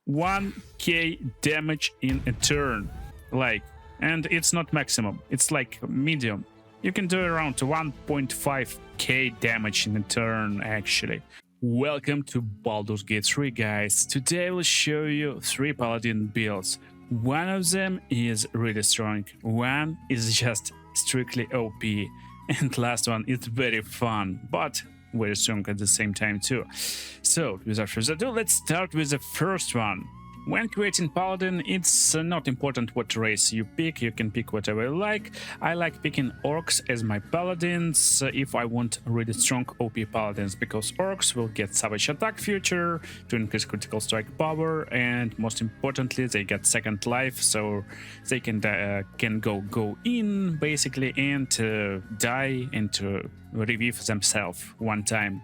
1k damage in a turn, like, and it's not maximum, it's like medium. You can do around 1.5k damage in a turn actually. Welcome to Baldurs Gate 3, guys. Today I will show you 3 paladin builds. One of them is really strong, one is just strictly OP, and last one is very fun, but very strong at the same time too. So without further ado, let's start with the first one. When creating paladin, it's not important what race you pick, you can pick whatever you like. I like picking orcs as my paladins if I want really strong OP paladins, because orcs will get savage attack feature to increase critical strike power, and most importantly they get second life, so they can go in basically and die and revive themselves one time,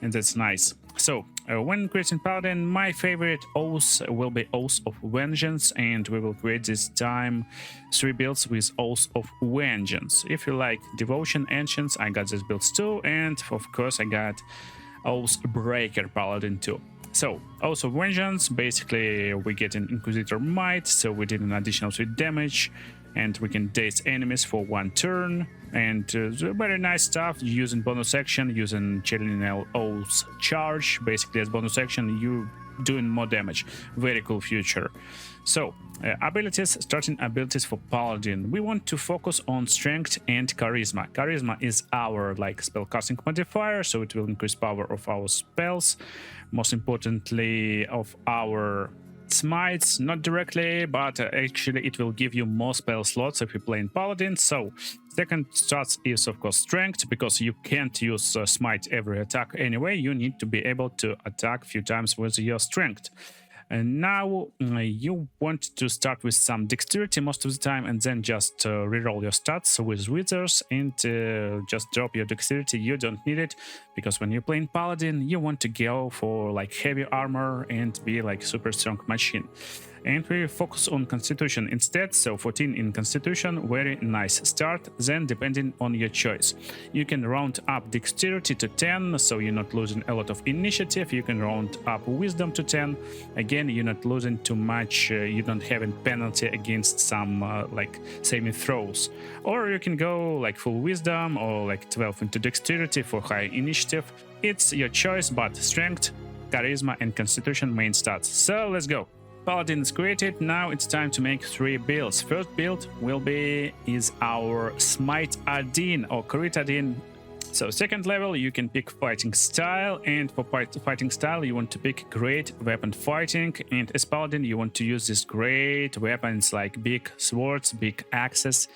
and that's nice. So when creating paladin, my favorite oath will be Oath of Vengeance, and we will create this time 3 builds with Oath of Vengeance. If you like Devotion Ancients, I got these builds too, and of course I got Oathbreaker Paladin too. So Oath of Vengeance, basically we get an Inquisitor Might, so we did an additional 3 damage, and we can daze enemies for 1 turn, and very nice stuff. Using bonus action, using Chelinel Oath's charge, basically as bonus action you doing more damage. Very cool feature. So abilities, starting abilities for paladin, we want to focus on strength and charisma. Charisma is our like spellcasting modifier, so it will increase power of our spells, most importantly of our smites, not directly, but actually it will give you more spell slots if you play in paladin. So second stats is of course strength, because you can't use smite every attack anyway, you need to be able to attack a few times with your strength. And now you want to start with some dexterity most of the time, and then just reroll your stats with withers and just drop your dexterity. You don't need it, because when you're playing paladin you want to go for like heavy armor and be like super strong machine. And we focus on constitution instead, so 14 in constitution, very nice start. Then depending on your choice, you can round up dexterity to 10, so you're not losing a lot of initiative. You can round up wisdom to 10, again you're not losing too much, you don't have a penalty against some like saving throws. Or you can go like full wisdom, or like 12 into dexterity for high initiative. It's your choice, but strength, charisma and constitution main stats. So let's go. Paladin is created, now it's time to make 3 builds. First build is our Smite Adin or Crit Adin. So second level you can pick fighting style, and for fighting style you want to pick great weapon fighting, and as paladin you want to use these great weapons like big swords, big axes,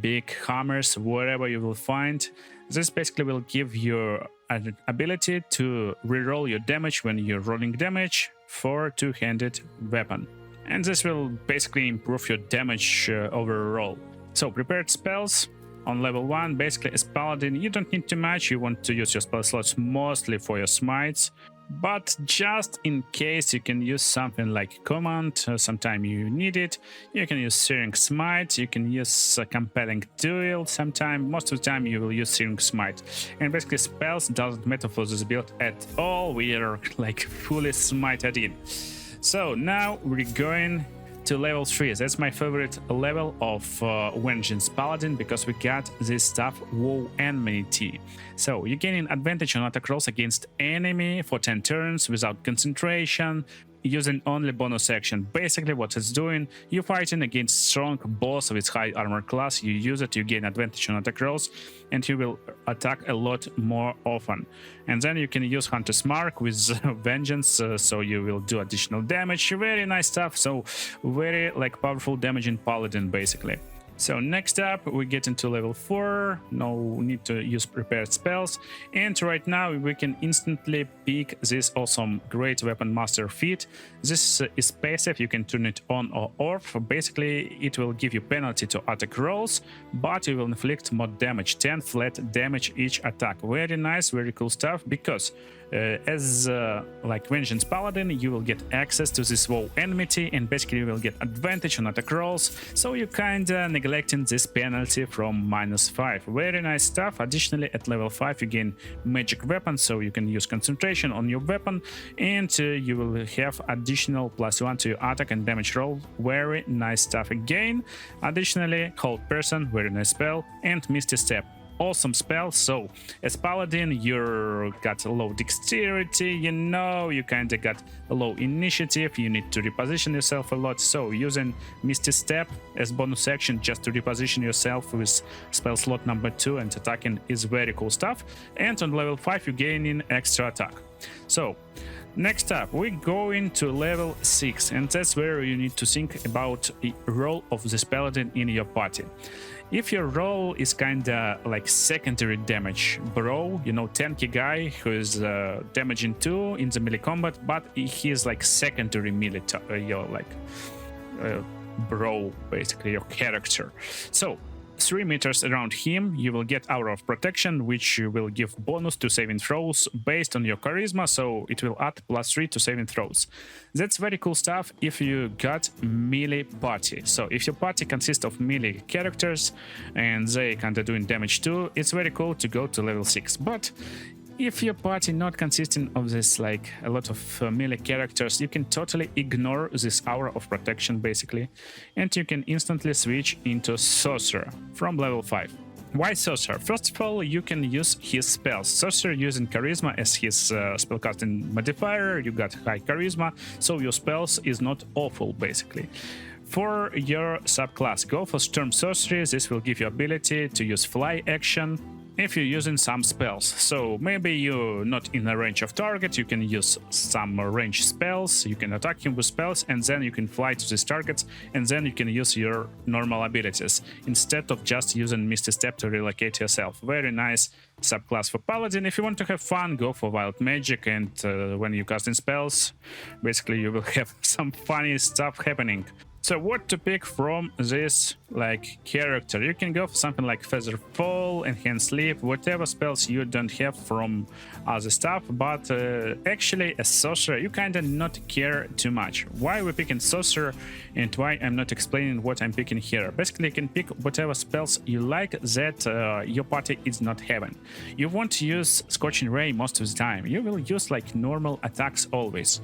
big hammers, whatever you will find. This basically will give you an ability to reroll your damage when you're rolling damage for two-handed weapon, and this will basically improve your damage overall. So prepared spells on level 1, basically as paladin you don't need too much, you want to use your spell slots mostly for your smites, but just in case you can use something like command, sometime you need it. You can use Searing Smite, you can use Compelling Duel sometime, most of the time you will use Searing Smite. And basically spells doesn't matter for this build at all, we are like fully smited in. So now we're going to level 3, that's my favorite level of Vengeance Paladin, because we got this stuff WoW Enmity. So you're gaining advantage on attack rolls against enemy for 10 turns without concentration, using only bonus action. Basically what it's doing, you're fighting against strong boss with high armor class, you use it, you gain advantage on attack rolls, and you will attack a lot more often. And then you can use Hunter's Mark with Vengeance, so you will do additional damage. Very nice stuff, so very like powerful damage in Paladin basically. So next up we get into level 4, no need to use prepared spells, and right now we can instantly pick this awesome great weapon master feat. This is passive, you can turn it on or off. Basically it will give you penalty to attack rolls, but you will inflict more damage, 10 flat damage each attack. Very nice, very cool stuff, because As like Vengeance Paladin, you will get access to this WoW enmity, and basically you will get advantage on attack rolls, so you kinda neglecting this penalty from -5. Very nice stuff. Additionally, at level 5 you gain magic weapon, so you can use concentration on your weapon, and you will have additional +1 to your attack and damage roll. Very nice stuff again. Additionally, Hold Person, very nice spell, and Misty Step, awesome spell. So as Paladin, you got a low dexterity, you kind of got a low initiative, you need to reposition yourself a lot, so using Misty Step as bonus action just to reposition yourself with spell slot number 2 and attacking is very cool stuff. And on level 5 you gain in extra attack. So next up we go into level 6, and that's where you need to think about the role of this Paladin in your party. If your role is kinda like secondary damage bro, tanky guy who is damaging 2 in the melee combat, but he is like secondary melee, your like bro, basically your character. So 3 meters around him you will get Aura of Protection, which will give bonus to saving throws based on your charisma, so it will add +3 to saving throws. That's very cool stuff if you got melee party. So if your party consists of melee characters and they kinda doing damage too, it's very cool to go to level 6. But if your party not consisting of this like a lot of melee characters, you can totally ignore this Aura of Protection basically, and you can instantly switch into Sorcerer from level 5. Why Sorcerer? First of all, you can use his spells. Sorcerer using Charisma as his spellcasting modifier, you got high Charisma, so your spells is not awful basically. For your subclass, go for Storm Sorcery. This will give you ability to use fly action if you're using some spells. So maybe you're not in a range of target, you can use some range spells, you can attack him with spells, and then you can fly to these targets, and then you can use your normal abilities instead of just using Misty Step to relocate yourself. Very nice subclass for Paladin. If you want to have fun, go for Wild Magic, and when you casting spells, basically you will have some funny stuff happening. So what to pick from this like character? You can go for something like Feather Fall, Enhanced Sleep, whatever spells you don't have from other stuff, but actually as Sorcerer you kinda not care too much. Why we're picking Sorcerer and why I'm not explaining what I'm picking here. Basically you can pick whatever spells you like that your party is not having. You won't use Scorching Ray most of the time, you will use like normal attacks always.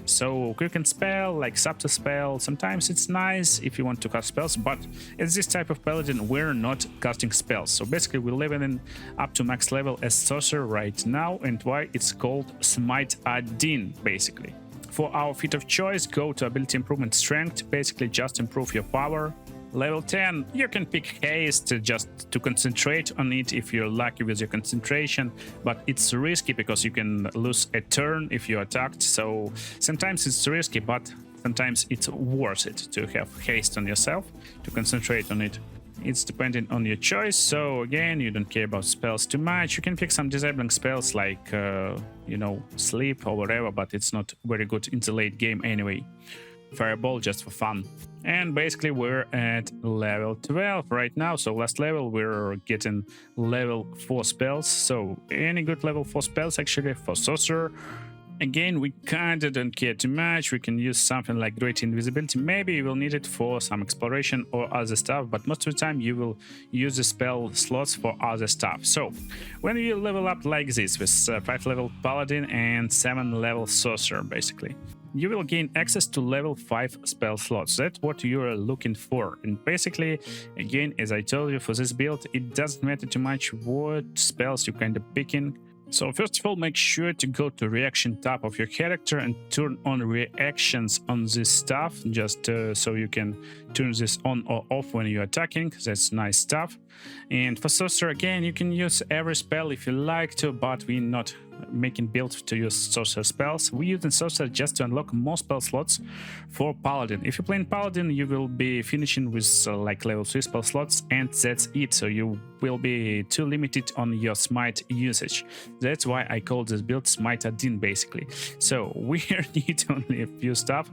So quick and spell, like subtle spell, sometimes it's nice if you want to cast spells, but as this type of Paladin we're not casting spells. So basically we're leveling up to max level as Sorcerer right now, and why it's called Smite Adin basically. For our feat of choice, go to Ability Improvement Strength, basically just improve your power. Level 10, you can pick Haste just to concentrate on it if you're lucky with your concentration, but it's risky because you can lose a turn if you're attacked, so sometimes it's risky, but sometimes it's worth it to have Haste on yourself, to concentrate on it. It's depending on your choice, so again, you don't care about spells too much. You can pick some disabling spells like, Sleep or whatever, but it's not very good in the late game anyway. Fireball just for fun. And basically we're at level 12 right now, so last level we're getting level 4 spells, so any good level 4 spells actually for Sorcerer. Again, we kinda don't care too much. We can use something like Great Invisibility. Maybe you will need it for some exploration or other stuff, but most of the time you will use the spell slots for other stuff. So when you level up like this with 5 level Paladin and 7 level Sorcerer basically, you will gain access to level 5 spell slots. That's what you're looking for. And basically, again, as I told you, for this build, it doesn't matter too much what spells you're kind of picking. So first of all, make sure to go to reaction tab of your character and turn on reactions on this stuff, just so you can turn this on or off when you're attacking. That's nice stuff. And for Sorcerer, again, you can use every spell if you like to, but we're not making build to use Sorcerer spells. We use Sorcerer just to unlock more spell slots for Paladin. If you're playing Paladin, you will be finishing with like level 3 spell slots, and that's it. So you will be too limited on your Smite usage. That's why I call this build Smite Adin basically. So we need only a few stuff.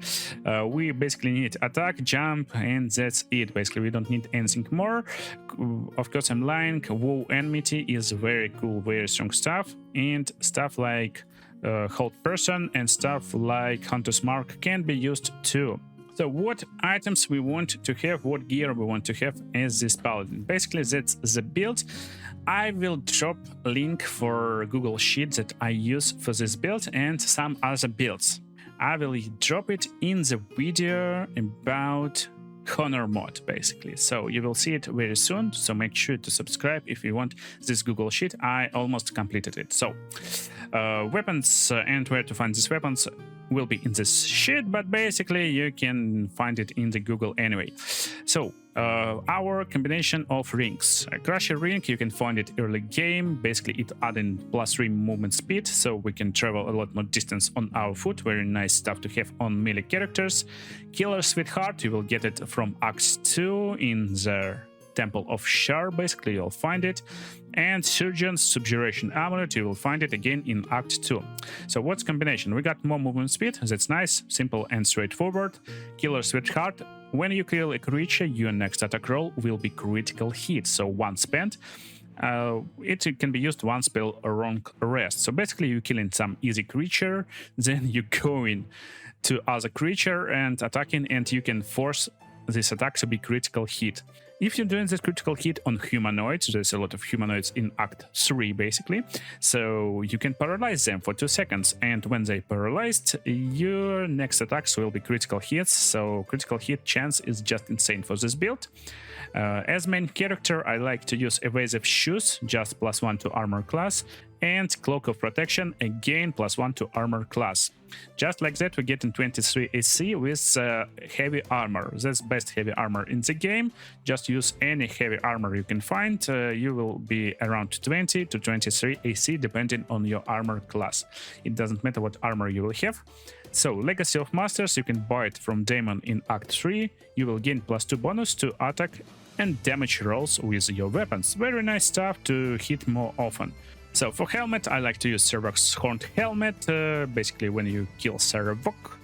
We basically need attack, jump, and that's it. Basically, we don't need anything more. Of course, I'm lying. WoW enmity is very cool, very strong stuff, and stuff like hold person, and stuff like Hunter's Mark can be used too. So what items we want to have, what gear we want to have as this paladin. Basically, that's the build. I will drop a link for Google Sheet that I use for this build and some other builds. I will drop it in the video about Honor mod, basically. So you will see it very soon. So make sure to subscribe if you want this Google Sheet. I almost completed it. So weapons and where to find these weapons will be in this sheet, but basically you can find it in the Google anyway. So our combination of rings. A Crusher ring, you can find it early game. Basically it adding +3 movement speed, so we can travel a lot more distance on our foot. Very nice stuff to have on melee characters. Killer Sweetheart, you will get it from Act 2 in the Temple of Shar, basically you'll find it. And Surgeon's Subjuration Amulet, you will find it again in Act 2. So what's combination? We got more movement speed, that's nice, simple and straightforward. Killer Sweetheart, when you kill a creature, your next attack roll will be critical hit, so once spent. It can be used one spell a long rest. So basically you're killing some easy creature, then you go in to other creature and attacking, and you can force this attack to be critical hit. If you're doing this critical hit on humanoids, there's a lot of humanoids in Act 3 basically, so you can paralyze them for 2 seconds, and when they're paralyzed, your next attacks will be critical hits, so critical hit chance is just insane for this build. As main character, I like to use Evasive Shoes, just +1 to armor class, and Cloak of Protection, again +1 to armor class. Just like that, we get in 23 AC with heavy armor. That's best heavy armor in the game. Just use any heavy armor you can find. You will be around 20 to 23 AC depending on your armor class. It doesn't matter what armor you will have. So Legacy of Masters, you can buy it from Daemon in Act 3. You will gain +2 bonus to attack and damage rolls with your weapons. Very nice stuff to hit more often. So for helmet, I like to use Servok's Horned Helmet. Basically, when you kill Servok,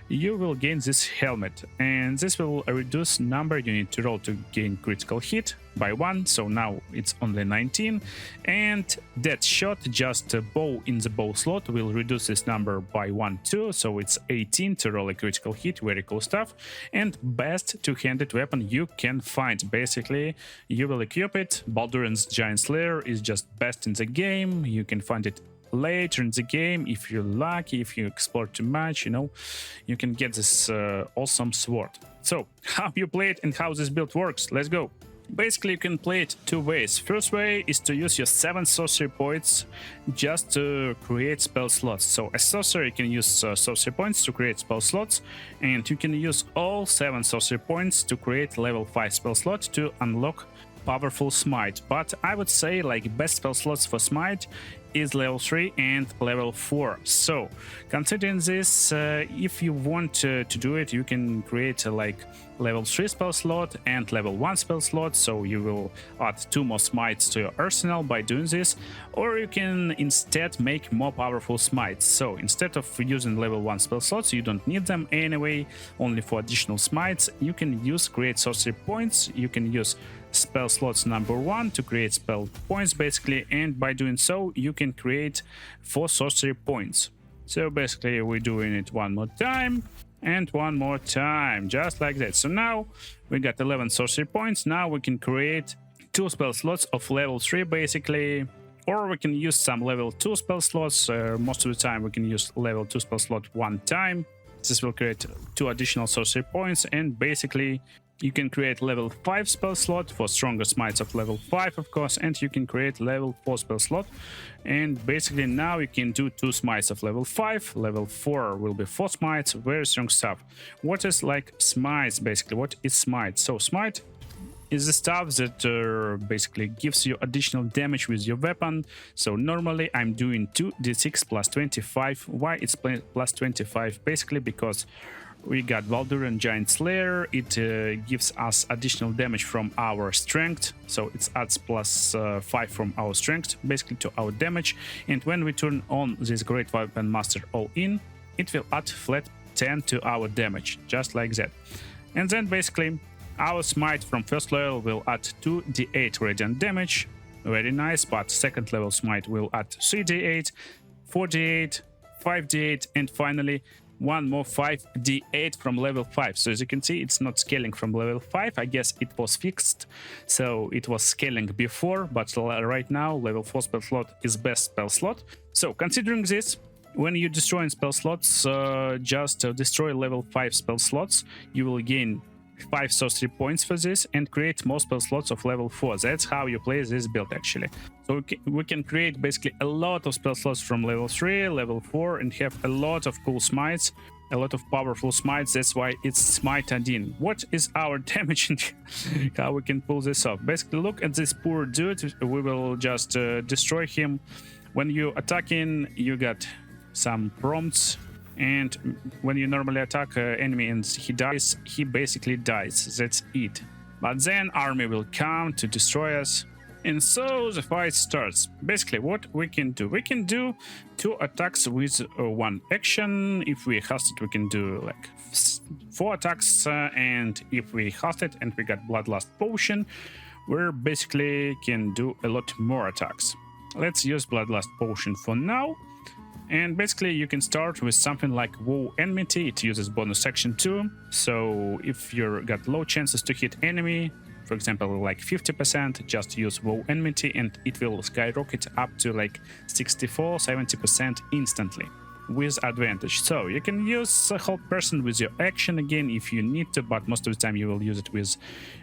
you will gain this helmet, and this will reduce number you need to roll to gain critical hit by 1, so now it's only 19. And Dead Shot, just a bow in the bow slot, will reduce this number by 1 too, so it's 18 to roll a critical hit. Very cool stuff. And best two-handed weapon you can find. Basically, you will equip it. Baldur's Giant Slayer is just best in the game. You can find it later in the game if you're lucky, if you explore too much, you know, you can get this awesome sword. So how you play it and how this build works, let's go. Basically you can play it 2 ways. First way is to use your 7 sorcery points just to create spell slots. So as sorcerer you can use sorcery points to create spell slots, and you can use all 7 sorcery points to create level 5 spell slot to unlock powerful smite. But I would say like best spell slots for smite is level 3 and level 4. So considering this, if you want to do it, you can create like level 3 spell slot and level 1 spell slot, so you will add 2 more smites to your arsenal by doing this, or you can instead make more powerful smites. So instead of using level 1 spell slots, you don't need them anyway, only for additional smites, you can use create sorcery points. You can use spell slots number 1 to create spell points basically, and by doing so you can create 4 sorcery points. So basically we're doing it one more time and one more time, just like that. So now we got 11 sorcery points. Now we can create 2 spell slots of level 3 basically, or we can use some level 2 spell slots. Most of the time we can use level 2 spell slot 1 time. This will create 2 additional sorcery points, and basically you can create level 5 spell slot for stronger smites of level 5, of course, and you can create level 4 spell slot. And basically now you can do 2 smites of level 5, level 4 will be 4 smites, very strong stuff. What is like smites basically? What is smite? So smite is the stuff that basically gives you additional damage with your weapon. So normally I'm doing 2d6 plus 25. Why it's plus 25? Basically because we got Baldur and Giant Slayer. It gives us additional damage from our strength, so it adds plus 5 from our strength basically to our damage. And when we turn on this Great Weapon Master All In, it will add flat 10 to our damage, just like that. And then basically our smite from first level will add 2d8 radiant damage, very nice. But second level smite will add 3d8, 4d8, 5d8, and finally one more 5d8 from level 5. So as you can see, it's not scaling from level 5. I guess it was fixed, so it was scaling before, but right now level 4 spell slot is best spell slot. So considering this, when you destroy spell slots, just destroy level 5 spell slots, you will gain 5 sorcery points for this and create more spell slots of level 4. That's how you play this build actually. So we can create basically a lot of spell slots from level 3, level 4, and have a lot of cool smites, a lot of powerful smites. That's why it's Smite Adin. What is our damage and how we can pull this off? Basically, look at this poor dude. We will just destroy him. When you attacking, you got some prompts, and when you normally attack enemy and he dies, he basically dies. That's it. But then army will come to destroy us, and so the fight starts. Basically, what we can do 2 attacks with 1 action. If we host it, we can do like 4 attacks, and if we host it and we got Bloodlust Potion, we basically can do a lot more attacks. Let's use Bloodlust Potion for now. And basically you can start with something like WoW Enmity. It uses bonus action too. So if you got low chances to hit enemy, for example like 50%, just use WoW Enmity and it will skyrocket up to like 64-70% instantly with advantage. So you can use a whole person with your action again if you need to, but most of the time you will use it with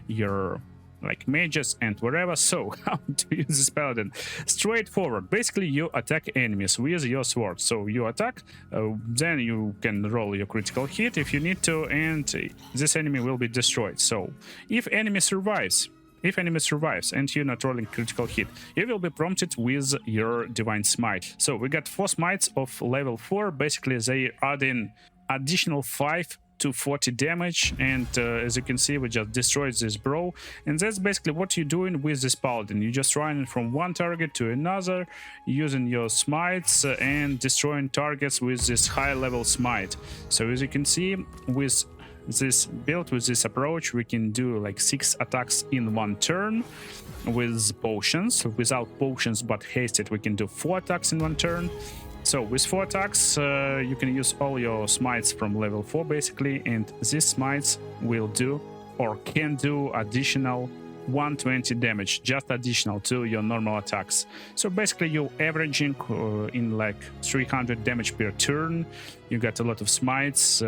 your like mages and wherever. So how to use this paladin? Straightforward. Basically you attack enemies with your sword. So you attack, then you can roll your critical hit if you need to, and this enemy will be destroyed. So if enemy survives and you're not rolling critical hit, you will be prompted with your divine smite. So we got 4 smites of level 4. Basically they add in additional 5 to 40 damage, and as you can see, we just destroyed this bro. And that's basically what you're doing with this paladin. You just running from one target to another using your smites and destroying targets with this high level smite. So as you can see, with this build, with this approach, we can do like 6 attacks in 1 turn with potions. Without potions but hasted, we can do 4 attacks in 1 turn. So with 4 attacks, you can use all your smites from level 4 basically, and these smites will do or can do additional 120 damage, just additional to your normal attacks. So basically you're averaging in like 300 damage per turn. You got a lot of smites,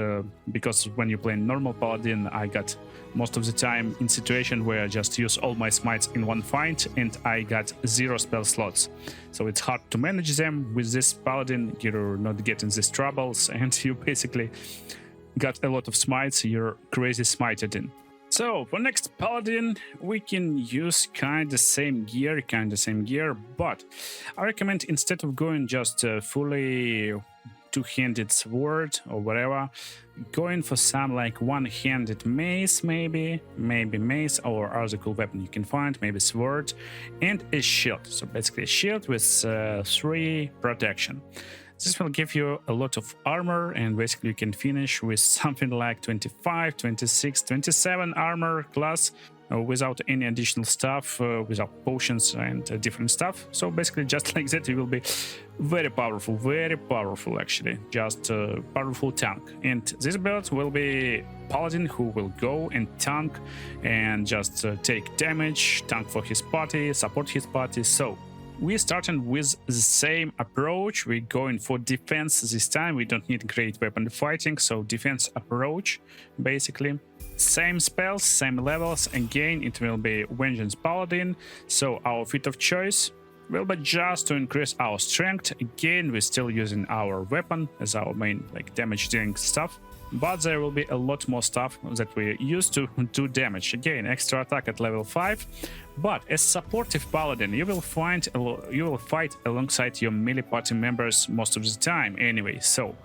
because when you play normal paladin, I got most of the time in situation where I just use all my smites in 1 fight and I got 0 spell slots. So it's hard to manage them. With this paladin, you're not getting these troubles, and you basically got a lot of smites, you're crazy smited in. So for next paladin, we can use kinda same gear, but I recommend instead of going just fully two-handed sword or whatever, going for some like one-handed mace, maybe mace or other cool weapon you can find, maybe sword, and a shield. So basically a shield with 3 protection. This will give you a lot of armor, and basically you can finish with something like 25, 26, 27 armor class without any additional stuff, without potions and different stuff. So basically just like that you will be very powerful actually, just a powerful tank. And this build will be paladin who will go and tank and just take damage, tank for his party, support his party. So we're starting with the same approach. We're going for defense this time. We don't need great weapon fighting, so defense approach basically. Same spells, same levels. Again, it will be Vengeance Paladin. So our feat of choice will be just to increase our strength. Again, we're still using our weapon as our main like damage dealing stuff. But there will be a lot more stuff that we use to do damage. Again, extra attack at level 5. But as supportive paladin, you will fight alongside your melee party members most of the time anyway. So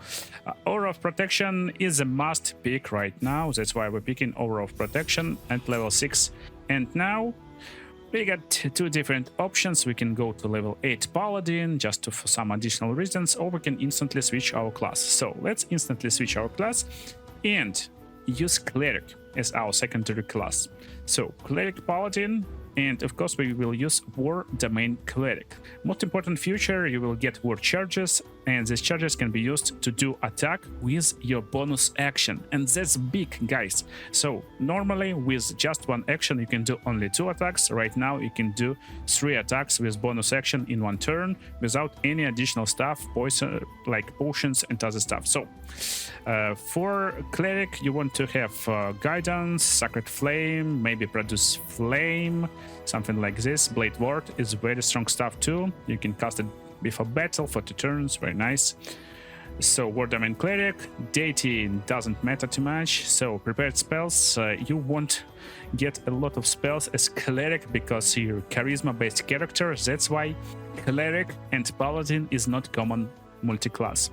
Aura of Protection is a must pick right now. That's why we're picking Aura of Protection at level 6. And now we got 2 different options. We can go to level 8 Paladin just for some additional reasons, or we can instantly switch our class. So let's instantly switch our class and use Cleric as our secondary class. So Cleric Paladin, and of course we will use War Domain Cleric. Most important feature, you will get war charges and these charges can be used to do attack with your bonus action, and that's big, guys. So normally with just one action you can do only 2 attacks. Right now you can do 3 attacks with bonus action in one turn without any additional stuff, poison, like potions and other stuff. So for cleric you want to have guidance, sacred flame, maybe produce flame, something like this. Blade ward is very strong stuff too. You can cast it before battle for 2 turns, very nice. So war domain cleric, deity doesn't matter too much. So prepared spells, you won't get a lot of spells as cleric because you're charisma based character. That's why cleric and paladin is not common multi-class.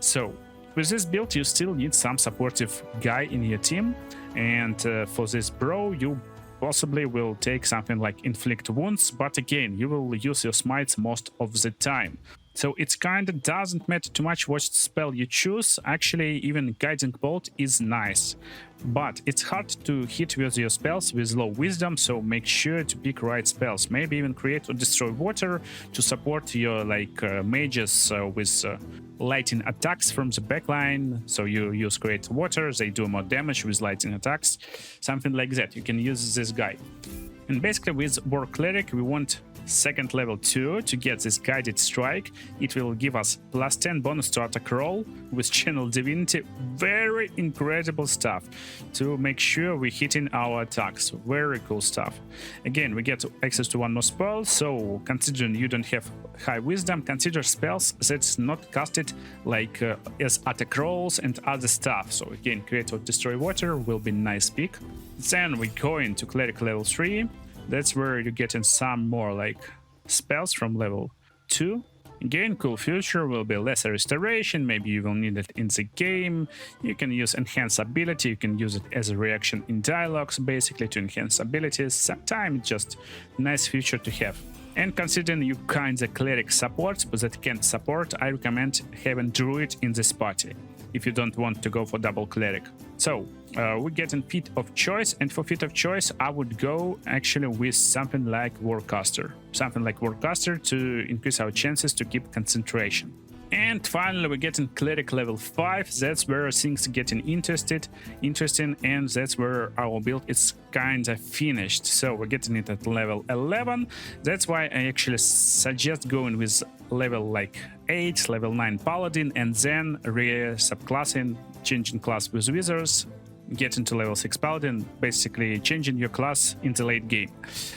So with this build you still need some supportive guy in your team, and for this bro you possibly will take something like inflict wounds, but again you will use your smites most of the time. So it's kinda doesn't matter too much what spell you choose. Actually even guiding bolt is nice, but it's hard to hit with your spells with low wisdom, so make sure to pick right spells. Maybe even create or destroy water to support your mages with lightning attacks from the backline. So you use create water, they do more damage with lightning attacks, something like that. You can use this guy. And basically with war cleric we want second level 2 to get this guided strike. It will give us +10 bonus to attack roll with channel divinity. Very incredible stuff to make sure we're hitting our attacks. Very cool stuff. Again, we get access to 1 more spell, so considering you don't have high wisdom, consider spells that's not casted like as attack rolls and other stuff. So again, create or destroy water will be nice pick. Then we go into cleric level 3. That's where you're getting some more like spells from level 2. Again, cool future will be lesser restoration, maybe you will need it in the game. You can use enhance ability, you can use it as a reaction in dialogues basically to enhance abilities. Sometimes just nice feature to have. And considering you kinda cleric support but that can't support, I recommend having druid in this party if you don't want to go for double cleric. So we're getting feat of choice, and for feat of choice I would go actually with something like warcaster. Something like warcaster to increase our chances to keep concentration. And finally we're getting cleric level 5. That's where things getting interesting, and that's where our build is kinda finished. So we're getting it at level 11. That's why I actually suggest going with level like 8, level 9 paladin, and then subclassing, changing class with wizards, getting to level 6 paladin, basically changing your class in the late game.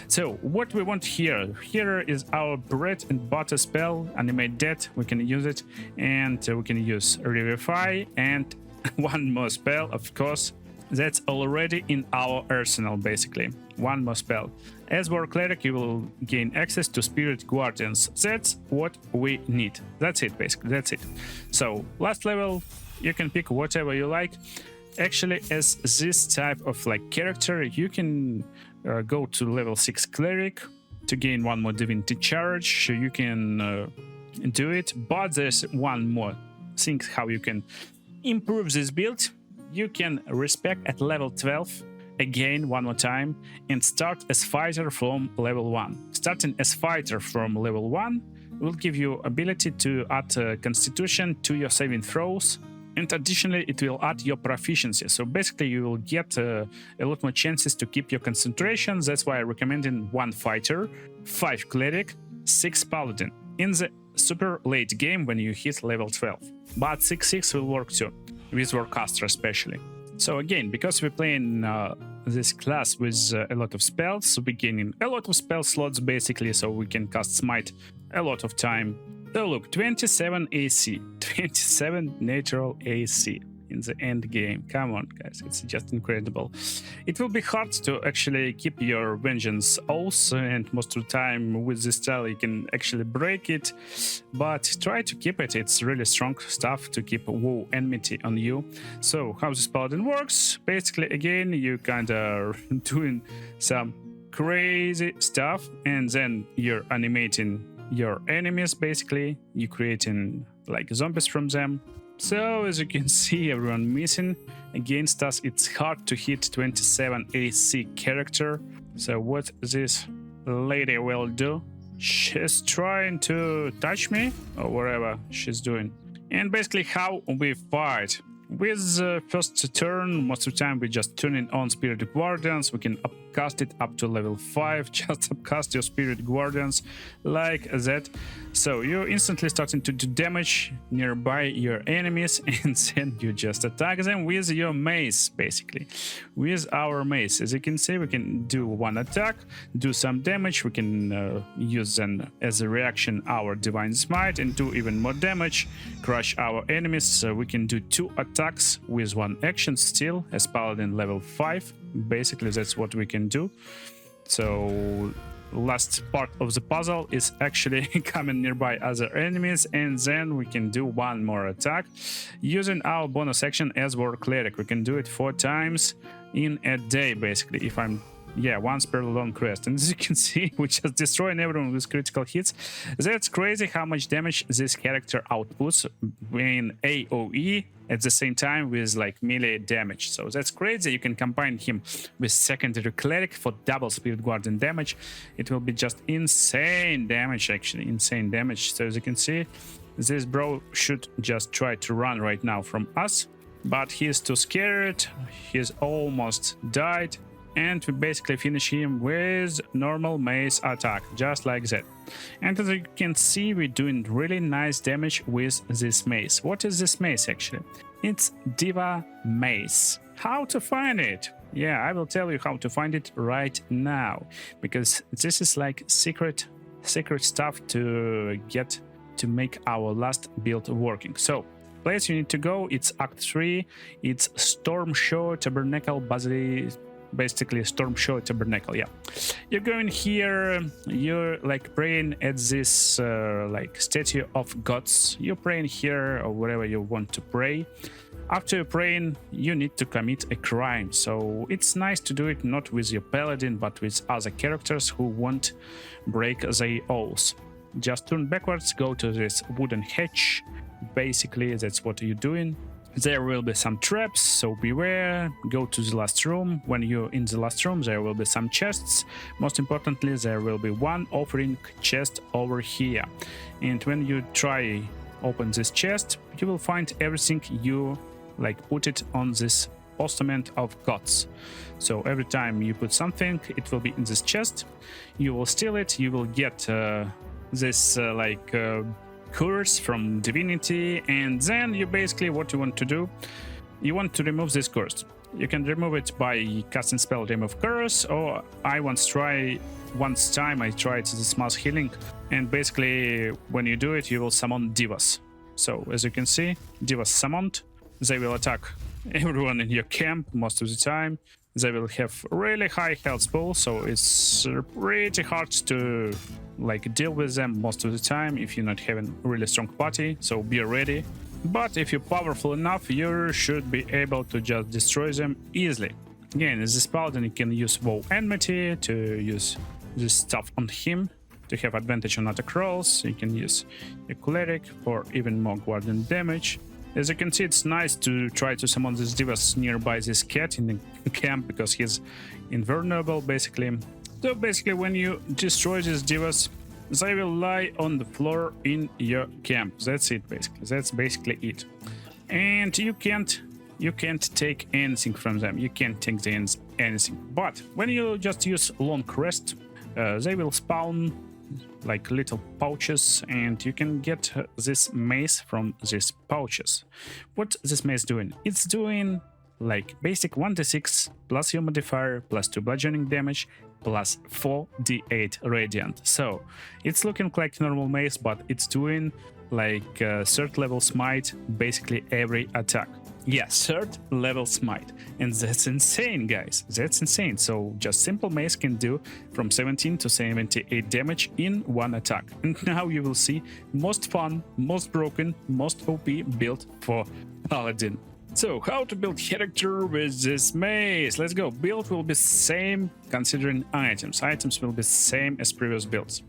So what we want here is our bread and butter spell, animate death. We can use it, and we can use revivify, and 1 more spell, of course, that's already in our arsenal. Basically 1 more spell. As war cleric you will gain access to spirit guardians. That's what we need. That's it, basically, that's it. So last level you can pick whatever you like. Actually, as this type of like character, you can go to level 6 cleric to gain 1 more divinity charge. You can do it, but there's 1 more thing how you can improve this build. You can respec at level 12 again 1 more time and start as fighter from level 1. Starting as fighter from level 1 will give you ability to add constitution to your saving throws. And additionally, it will add your proficiency. So basically, you will get a lot more chances to keep your concentration. That's why I'm recommending 1 fighter, 5 cleric, 6 paladin in the super late game when you hit level 12. But 6/6 will work too, with warcaster especially. So again, because we're playing this class with a lot of spells, we're gaining a lot of spell slots basically, so we can cast smite a lot of time. So look, 27 AC, 27 natural AC in the end game. Come on, guys, it's just incredible. It will be hard to actually keep your vengeance oath, and most of the time with this style you can actually break it, but try to keep it. It's really strong stuff to keep WoW enmity on you. So how this paladin works, basically again you kind of doing some crazy stuff, and then you're animating your enemies. Basically you're creating like zombies from them. So as you can see, everyone missing against us. It's hard to hit 27 AC character. So what this lady will do, She's trying to touch me or whatever she's doing. And basically how we fight. With first turn, most of the time we just turning on Spirit Guardians. We can upcast it up to level 5. Just upcast your Spirit Guardians like that. So you're instantly starting to do damage nearby your enemies, and then you just attack them with your mace, basically. With our mace, as you can see, we can do one attack, do some damage. We can use then as a reaction our Divine Smite and do even more damage, crush our enemies. So we can do 2 attacks with 1 action still as Paladin level 5. Basically, that's what we can do. So last part of the puzzle is actually coming nearby other enemies, and then we can do 1 more attack using our bonus action as War Cleric. We can do it 4 times in a day, basically, if I'm once per long quest. And as you can see, we just destroying everyone with critical hits. That's crazy how much damage this character outputs in AoE at the same time with like melee damage. So that's crazy. You can combine him with secondary cleric for double Spirit Guardian damage. It will be just insane damage, actually insane damage. So as you can see, this bro should just try to run right now from us, but he's too scared. He's almost died. And we basically finish him with normal mace attack, just like that. And as you can see, we're doing really nice damage with this mace. What is this mace actually? It's Diva Mace. How to find it? Yeah, I will tell you how to find it right now, because this is like secret stuff to get to make our last build working. So place you need to go, it's Act 3, it's Storm Show Tabernacle basically Storm Show Tabernacle. Yeah, you're going here, you're like praying at this like statue of gods. You're praying here or wherever you want to pray. After you're praying, you need to commit a crime, so it's nice to do it not with your paladin but with other characters who won't break their oaths. Just turn backwards, go to this wooden hatch. Basically that's what you're doing. There will be some traps, so beware. Go to the last room. When you're in the last room, there will be some chests. Most importantly, there will be 1 offering chest over here. And when you try open this chest, you will find everything you like put it on this postament of gods. So every time you put something, it will be in this chest. You will steal it. You will get this curse from divinity, and then you basically what you want to do, you want to remove this curse. You can remove it by casting spell remove curse, or I once tried this mass healing, and basically when you do it you will summon divas. So as you can see, divas summoned. They will attack everyone in your camp most of the time. They will have really high health pool, so it's pretty hard to like deal with them most of the time if you're not having a really strong party, so be ready. But if you're powerful enough, you should be able to just destroy them easily. Again, as this paladin, you can use WoW Enmity to use this stuff on him to have advantage on attack rolls. You can use a cleric for even more guardian damage. As you can see, it's nice to try to summon these divas nearby this cat in the camp because he's invulnerable, basically. So basically, when you destroy these divas, they will lie on the floor in your camp. That's it, basically. That's basically it. And you can't take anything from them. You can't take anything. But when you just use long rest, they will spawn like little pouches, and you can get this mace from these pouches. What this mace doing? It's doing like basic 1d6 plus your modifier plus 2 bludgeoning damage plus 4d8 radiant. So it's looking like normal mace, but it's doing like 3rd level smite basically every attack. Yeah, 3rd level smite, and that's insane, guys. That's insane. So just simple mace can do from 17 to 78 damage in 1 attack. And now you will see most fun, most broken, most OP build for Paladin. So how to build character with this mace? Let's go. Build will be same considering items. Items will be same as previous builds.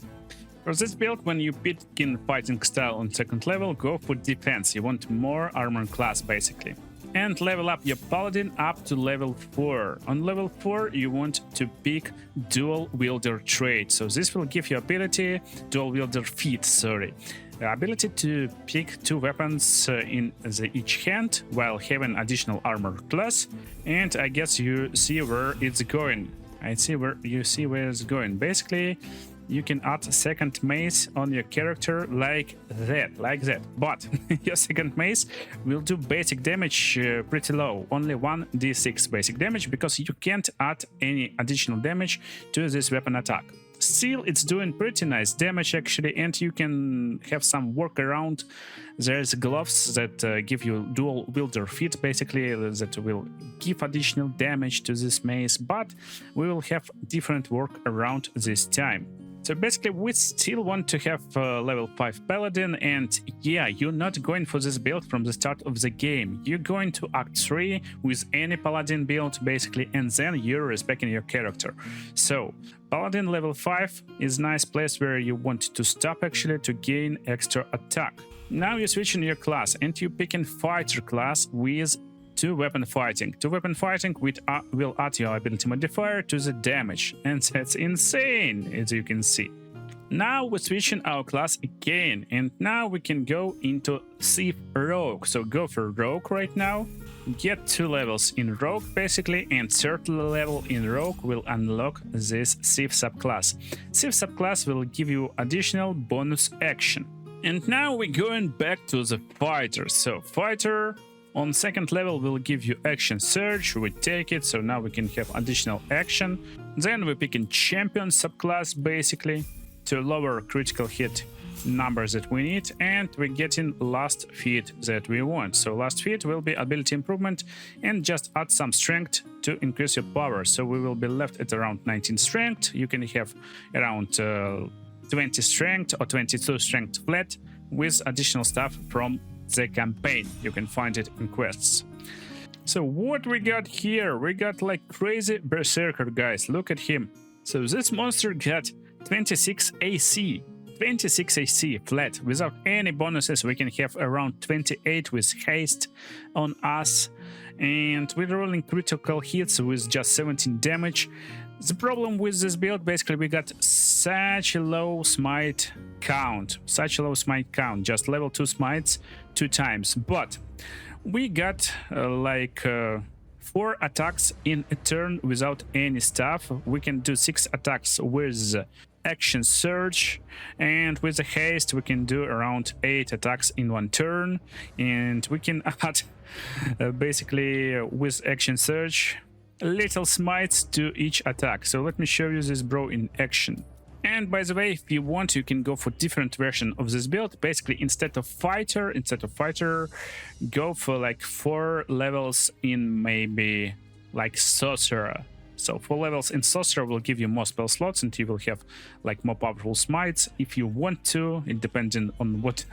For this build, when you pick in fighting style on 2nd level, go for defense. You want more armor class, basically. and level up your paladin up to level 4. On level 4 you want to pick dual wielder trait, so this will give you ability, dual wielder feat, sorry, ability to pick 2 weapons in each hand while having additional armor class. And I guess you see where it's going. Where it's going. Basically you can add second mace on your character like that, but your second mace will do basic damage pretty low, only 1d6 basic damage, because you can't add any additional damage to this weapon attack. Still, it's doing pretty nice damage actually, and you can have some workaround. There's gloves that give you dual wielder feat, basically, that will give additional damage to this mace, but we will have different workaround this time. So basically we still want to have level 5 paladin, and yeah, you're not going for this build from the start of the game. You're going to Act 3 with any paladin build basically, and then you're respecting your character. So paladin level 5 is a nice place where you want to stop actually to gain extra attack. Now you're switching your class and you're picking fighter class with 2 weapon fighting. 2 weapon fighting will add your ability modifier to the damage, and that's insane, as you can see. Now we're switching our class again, and now we can go into Thief Rogue. So go for Rogue right now, get 2 levels in Rogue basically, and third level in Rogue will unlock this Thief subclass. Thief subclass will give you additional bonus action. And now we're going back to the fighter. So fighter on second level will give you action surge, we take it, so now we can have additional action. Then we're picking champion subclass basically to lower critical hit numbers that we need, and we're getting last feat that we want. So last feat will be ability improvement, and just add some strength to increase your power, so we will be left at around 19 strength. You can have around 20 strength or 22 strength flat with additional stuff from the campaign. You can find it in quests. So what we got here? We got like crazy berserker, guys. Look at him. So this monster got 26 AC. 26 AC flat without any bonuses. We can have around 28 with haste on us, and we're rolling critical hits with just 17 damage. The problem with this build, basically we got such a low smite count, just level 2 smites 2 times, but we got 4 attacks in a turn without any stuff. We can do 6 attacks with action surge, and with the haste we can do around 8 attacks in 1 turn, and we can add basically with action surge little smites to each attack. So let me show you this bro in action. And by the way, if you want, you can go for different version of this build. Basically, instead of fighter, go for like 4 levels in maybe like sorcerer. So 4 levels in sorcerer will give you more spell slots, and you will have like more powerful smites if you want to. It depends on what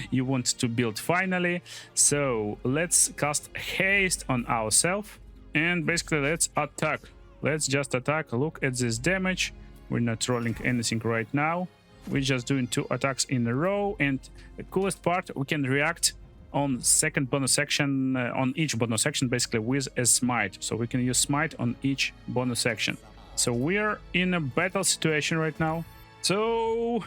you want to build finally. So let's cast haste on ourselves, and basically let's attack. Let's just attack. Look at this damage. We're not rolling anything right now. We're just doing 2 attacks in a row, and the coolest part, we can react on second bonus action, on each bonus action basically with a smite. So we can use smite on each bonus action. So we're in a battle situation right now. So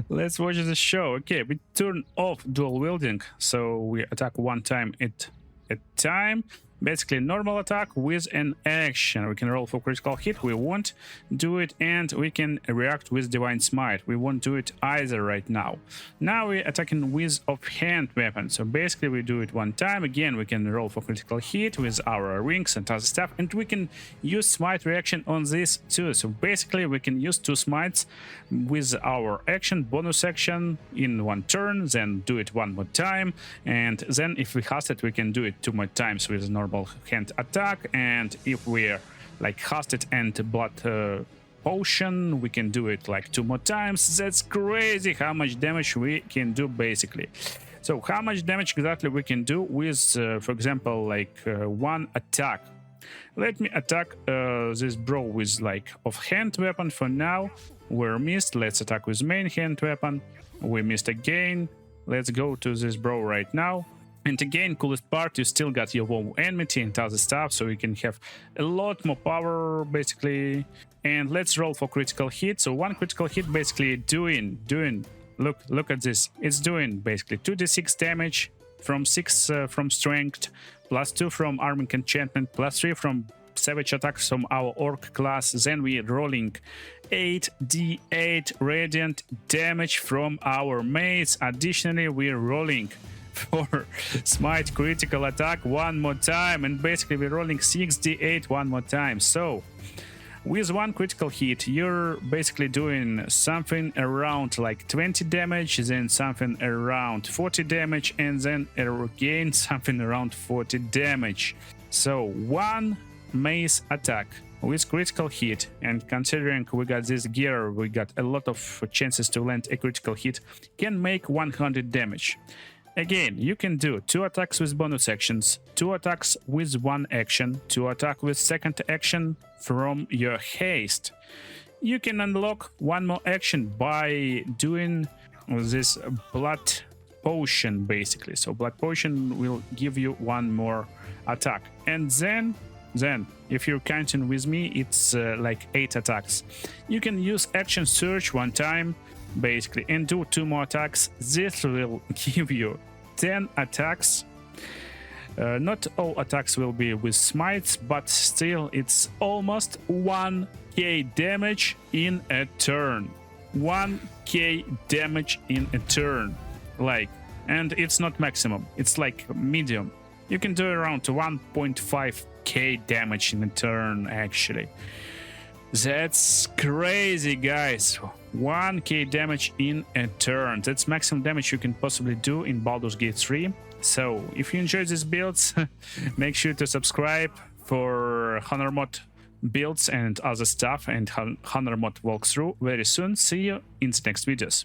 let's watch the show. Okay, we turn off dual wielding, so we attack 1 time at a time. Basically normal attack with an action. We can roll for critical hit, we won't do it, and we can react with divine smite. We won't do it either right now. Now we're attacking with offhand weapon. So basically we do it 1 time. Again, we can roll for critical hit with our rings and other stuff, and we can use smite reaction on this too. So basically we can use 2 smites with our action, bonus action in 1 turn, then do it 1 more time, and then if we cast it, we can do it 2 more times with normal hand attack. And if we're like casted and blood potion, we can do it like 2 more times. That's crazy how much damage we can do basically. So how much damage exactly we can do with for example like 1 attack. Let me attack this bro with like offhand weapon for now. We're missed. Let's attack with main hand weapon. We missed again. Let's go to this bro right now. And again, coolest part, you still got your WoW enmity and other stuff, so you can have a lot more power, basically. And let's roll for critical hit. So one critical hit basically doing, look at this. It's doing basically 2d6 damage from 6 from strength, plus 2 from arming enchantment, plus 3 from savage attacks from our orc class. Then we're rolling 8d8 radiant damage from our mace. Additionally, we're rolling for smite critical attack one more time, and basically we're rolling 6d8 one more time. So with one critical hit, you're basically doing something around like 20 damage, then something around 40 damage, and then again something around 40 damage. So one mace attack with critical hit, and considering we got this gear, we got a lot of chances to land a critical hit, can make 100 damage. Again, you can do 2 attacks with bonus actions, 2 attacks with 1 action, 2 attacks with second action from your haste. You can unlock 1 more action by doing this blood potion, basically. So blood potion will give you 1 more attack. And then if you're counting with me, it's like 8 attacks. You can use action search 1 time, basically, and do 2 more attacks. This will give you 10 attacks. Not all attacks will be with smites, but still it's almost 1k damage in a turn. 1k damage in a turn, like, and it's not maximum, it's like medium. You can do around 1.5k damage in a turn, actually. That's crazy, guys. 1k damage in a turn. That's maximum damage you can possibly do in Baldur's Gate 3. So if you enjoy these builds, make sure to subscribe for Honor Mod builds and other stuff, and Honor Mod walkthrough very soon. See you in the next videos.